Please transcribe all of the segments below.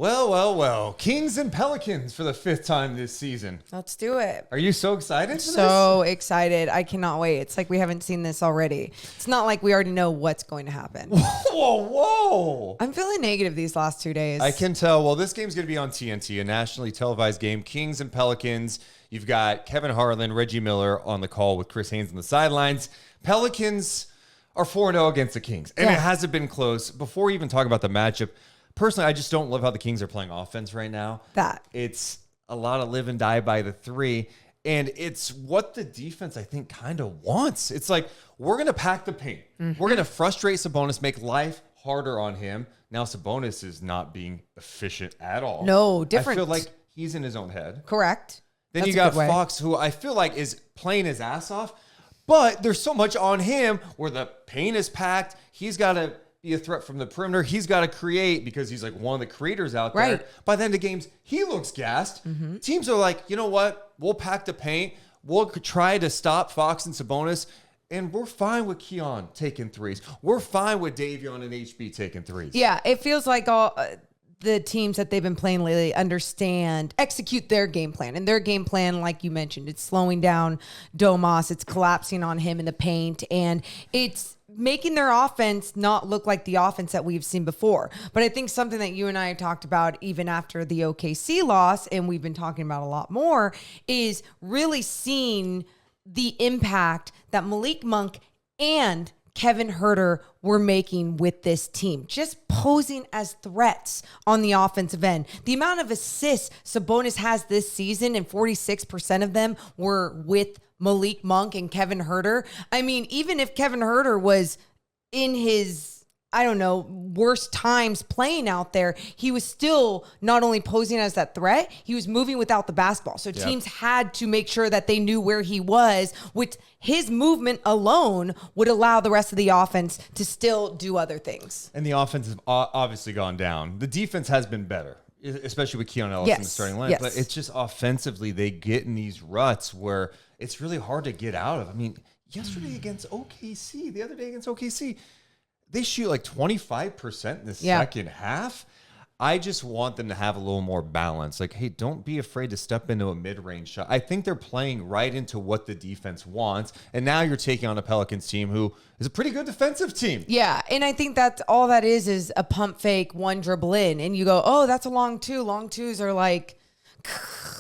Well. Kings and Pelicans for the 5th time this season. Let's do it. Are you so excited for So excited. I cannot wait. It's like we haven't seen this already. It's not like we already know what's going to happen. Whoa. I'm feeling negative these last 2 days. I can tell. Well, this game's going to be on TNT, a nationally televised game. Kings and Pelicans. You've got Kevin Harlan, Reggie Miller on the call with Chris Haynes on the sidelines. Pelicans are 4-0 against the Kings, and it hasn't been close. Before we even talk about the matchup, personally, I just don't love how the Kings are playing offense right now. It's a lot of live and die by the three, and it's what the defense, I think, kind of wants. It's like, we're going to pack the paint. We're going to frustrate Sabonis, make life harder on him. Now, Sabonis is not being efficient at all. No, different. I feel like he's in his own head. Correct. Then you got Fox, who I feel like is playing his ass off, but there's so much on him where the paint is packed. He's got to be a threat from the perimeter. He's got to create because he's like one of the creators out there. Right. By the end of games, he looks gassed. Teams are like, you know what? We'll pack the paint. We'll try to stop Fox and Sabonis, and we're fine with Keon taking threes. We're fine with Davion and HB taking threes. Yeah, it feels like all the teams that they've been playing lately execute their game plan. And their game plan, like you mentioned, it's slowing down Domas. It's collapsing on him in the paint. And it's making their offense not look like the offense that we've seen before. But I think something that you and I talked about even after the OKC loss, and we've been talking about a lot more, is really seeing the impact that Malik Monk and Kevin Huerter were making with this team, just posing as threats on the offensive end. The amount of assists Sabonis has this season, and 46% of them were with Malik Monk and Kevin Huerter. I mean, even if Kevin Huerter was in his, worst times playing out there, he was still not only posing as that threat, he was moving without the basketball. So teams had to make sure that they knew where he was, which his movement alone would allow the rest of the offense to still do other things. And the offense has obviously gone down. The defense has been better, especially with Keon Ellis in the starting line. But it's just offensively, they get in these ruts where it's really hard to get out of. I mean, yesterday against OKC, the other day against OKC, they shoot like 25% in the second half. I just want them to have a little more balance. Like, hey, don't be afraid to step into a mid-range shot. I think they're playing right into what the defense wants. And now you're taking on a Pelicans team who is a pretty good defensive team. Yeah, and I think that's all that is a pump fake, one dribble in. And you go, oh, that's a long two. Long twos are like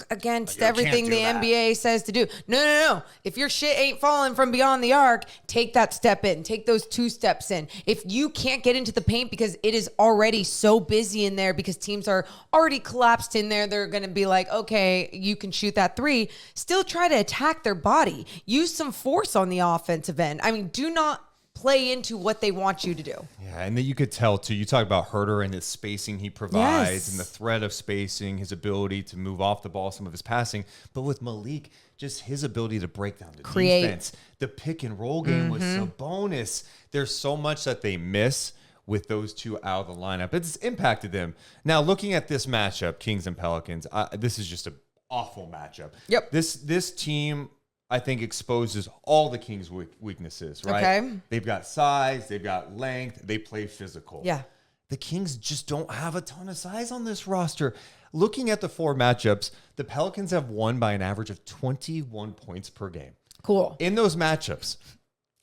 against everything the NBA says to do. No. If your shit ain't falling from beyond the arc, take that step in. Take those 2 steps in. If you can't get into the paint because it is already so busy in there because teams are already collapsed in there, they're going to be like, okay, you can shoot that 3. Still try to attack their body. Use some force on the offensive end. I mean, do not play into what they want you to do. Yeah, and then you could tell, too. You talk about Huerter and his spacing he provides and the threat of spacing, his ability to move off the ball, some of his passing. But with Malik, just his ability to break down the defense, the pick and roll game with Sabonis. There's so much that they miss with those two out of the lineup. It's impacted them. Now, looking at this matchup, Kings and Pelicans, this is just an awful matchup. Yep. This team, I think, exposes all the Kings' weaknesses, right? Okay. They've got size, they've got length, they play physical. Yeah. The Kings just don't have a ton of size on this roster. Looking at the 4 matchups, the Pelicans have won by an average of 21 points per game. Cool. In those matchups,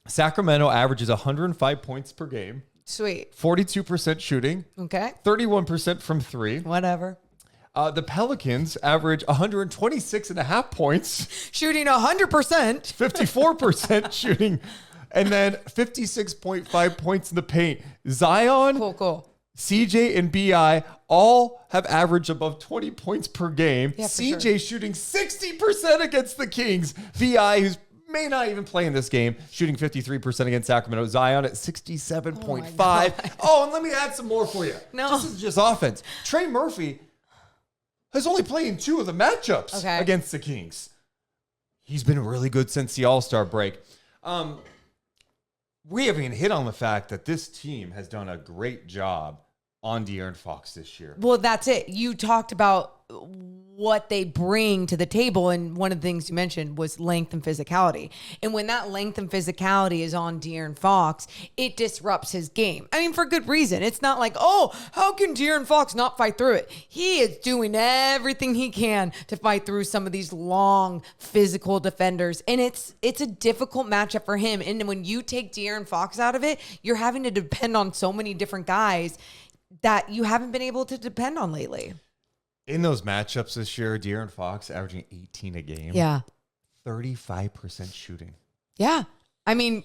Sacramento averages 105 points per game. Sweet. 42% shooting. Okay. 31% from 3. Whatever. The Pelicans average 126.5 points. Shooting 100%. 54% shooting. And then 56.5 points in the paint. Zion, Cool. CJ, and BI all have averaged above 20 points per game. Yeah, CJ shooting 60% against the Kings. BI, who's may not even play in this game, shooting 53% against Sacramento. Zion at 67.5. Oh, and let me add some more for you. No. This is just offense. Trey Murphy has only played in 2 of the matchups against the Kings. He's been really good since the All-Star break. We haven't even hit on the fact that this team has done a great job on De'Aaron Fox this year. Well, that's it. You talked about what they bring to the table, and one of the things you mentioned was length and physicality. And when that length and physicality is on De'Aaron Fox, it disrupts his game. I mean, for good reason. It's not like, oh, how can De'Aaron Fox not fight through it? He is doing everything he can to fight through some of these long physical defenders, and it's a difficult matchup for him. And when you take De'Aaron Fox out of it, you're having to depend on so many different guys that you haven't been able to depend on lately. In those matchups this year, De'Aaron Fox averaging 18 a game. Yeah. 35% shooting. Yeah. I mean,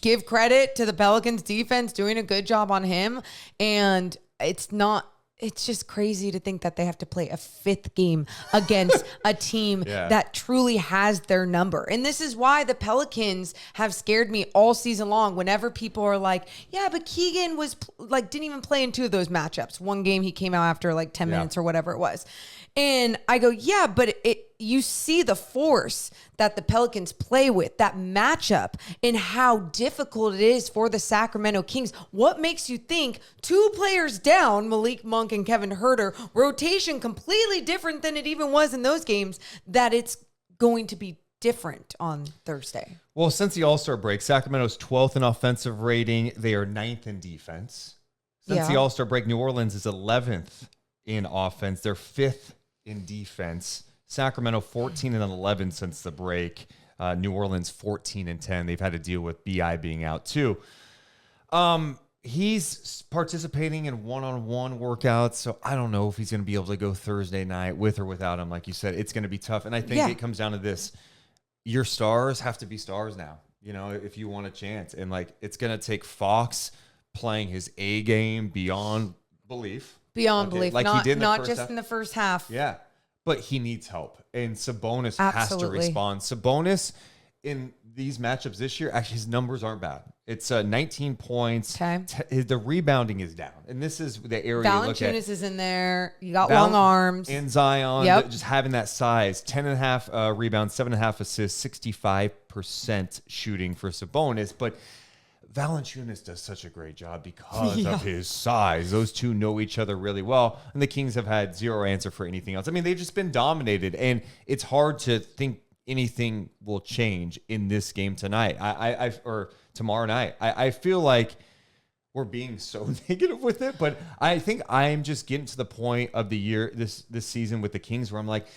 give credit to the Pelicans defense doing a good job on him. And it's just crazy to think that they have to play a 5th game against a team that truly has their number. And this is why the Pelicans have scared me all season long. Whenever people are like, yeah, but Keegan was didn't even play in 2 of those matchups. One game he came out after 10 minutes or whatever it was. And I go, yeah, but you see the force that the Pelicans play with, that matchup, and how difficult it is for the Sacramento Kings. What makes you think 2 players down, Malik Monk and Kevin Huerter, rotation completely different than it even was in those games, that it's going to be different on Thursday? Well, since the All-Star break, Sacramento's 12th in offensive rating. They are 9th in defense. Since the All-Star break, New Orleans is 11th in offense. They're 5th in defense. Sacramento 14 and 11 since the break. New Orleans 14 and 10. They've had to deal with BI being out too. He's participating in one-on-one workouts, so I don't know if he's going to be able to go Thursday night with or without him. Like you said, it's going to be tough. And I think it comes down to this. Your stars have to be stars now, if you want a chance. And it's going to take Fox playing his A game beyond belief. Beyond belief, like he did in the not first just half. in the first half. Yeah, but he needs help, and Sabonis has to respond. Sabonis in these matchups this year, actually his numbers aren't bad. It's 19 points. Okay. The rebounding is down, and this is the area you look at. Valanciunas is in there. You got long arms. And Zion, just having that size. 10.5 rebounds, 7.5 assists, 65% shooting for Sabonis, but Valanciunas does such a great job because of his size. Those two know each other really well, and the Kings have had zero answer for anything else. I mean, they've just been dominated, and it's hard to think anything will change in this game tonight or tomorrow night. I feel like we're being so negative with it, but I think I'm just getting to the point of the year, this season with the Kings, where I'm like,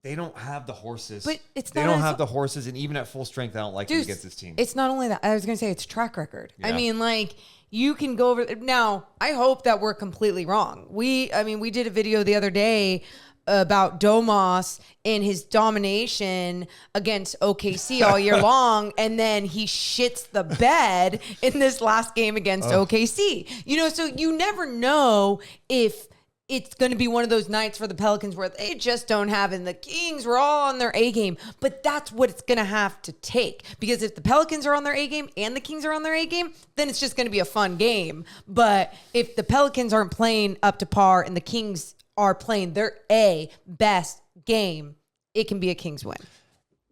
they don't have the horses. But they don't have the horses, and even at full strength, I don't like them against this team. It's not only that. I was going to say it's track record. Yeah. I mean, you can go over. Now, I hope that we're completely wrong. We did a video the other day about Domas and his domination against OKC all year long, and then he shits the bed in this last game against OKC. So you never know if it's going to be one of those nights for the Pelicans where they just don't have it. And the Kings were all on their A game. But that's what it's going to have to take. Because if the Pelicans are on their A game and the Kings are on their A game, then it's just going to be a fun game. But if the Pelicans aren't playing up to par and the Kings are playing their A best game, it can be a Kings win.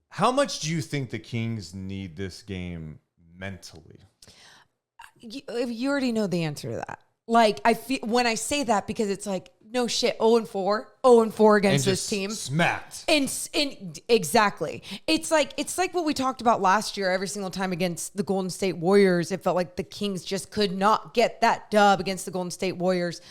How much do you think the Kings need this game mentally? You already know the answer to that. I feel when I say that, because it's no shit, 0-4 against this team. Smacked. And exactly. It's like what we talked about last year every single time against the Golden State Warriors. It felt like the Kings just could not get that dub against the Golden State Warriors.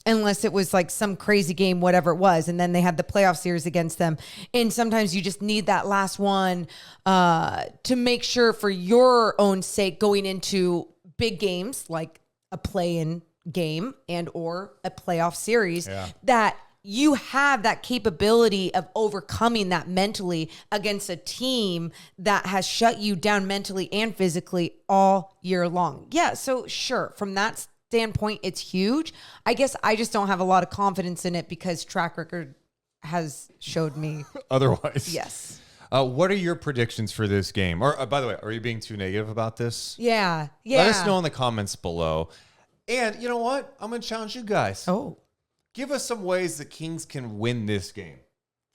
Unless it was some crazy game, whatever it was. And then they had the playoff series against them. And sometimes you just need that last one to make sure, for your own sake, going into big games like a play-in game and or a playoff series, that you have that capability of overcoming that mentally against a team that has shut you down mentally and physically all year long. Yeah, so sure, from that standpoint, it's huge. I guess I just don't have a lot of confidence in it because track record has showed me otherwise. Yes. What are your predictions for this game? Or by the way, are you being too negative about this? Yeah. Let us know in the comments below. And you know what? I'm going to challenge you guys. Give us some ways the Kings can win this game.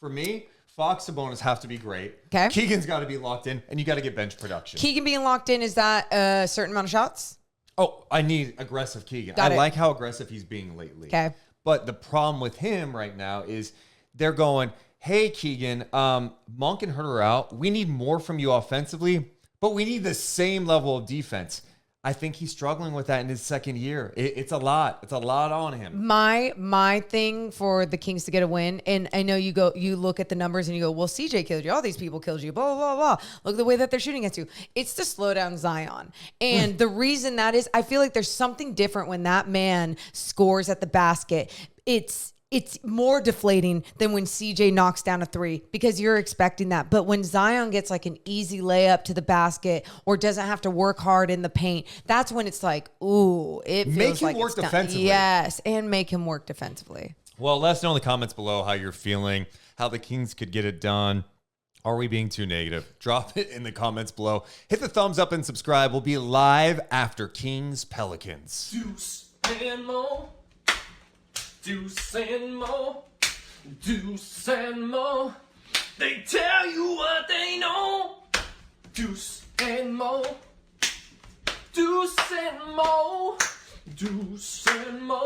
For me, Fox Sabonis have to be great. Okay. Keegan's got to be locked in, and you got to get bench production. Keegan being locked in, is that a certain amount of shots? Oh, I need aggressive Keegan. Got I it. like how aggressive he's being lately. Okay. But the problem with him right now is they're going, hey, Keegan, Monk and Hurt are out. We need more from you offensively, but we need the same level of defense. I think he's struggling with that in his second year. It's a lot. It's a lot on him. My thing for the Kings to get a win, and I know you look at the numbers and you go, well, CJ killed you, all these people killed you, blah, blah, blah, blah. Look at the way that they're shooting at you. It's to slow down Zion. And the reason that is, I feel like there's something different when that man scores at the basket. It's more deflating than when CJ knocks down a three because you're expecting that. But when Zion gets like an easy layup to the basket or doesn't have to work hard in the paint, that's when it's like, ooh, it feels Make him like work it's done. defensively. Yes, and make him work defensively. Well, let us know in the comments below how you're feeling, how the Kings could get it done. Are we being too negative? Drop it in the comments below. Hit the thumbs up and subscribe. We'll be live after Kings-Pelicans. Deuce and Mo. Deuce and Mo, Deuce and Mo, they tell you what they know. Deuce and Mo, Deuce and Mo, Deuce and Mo.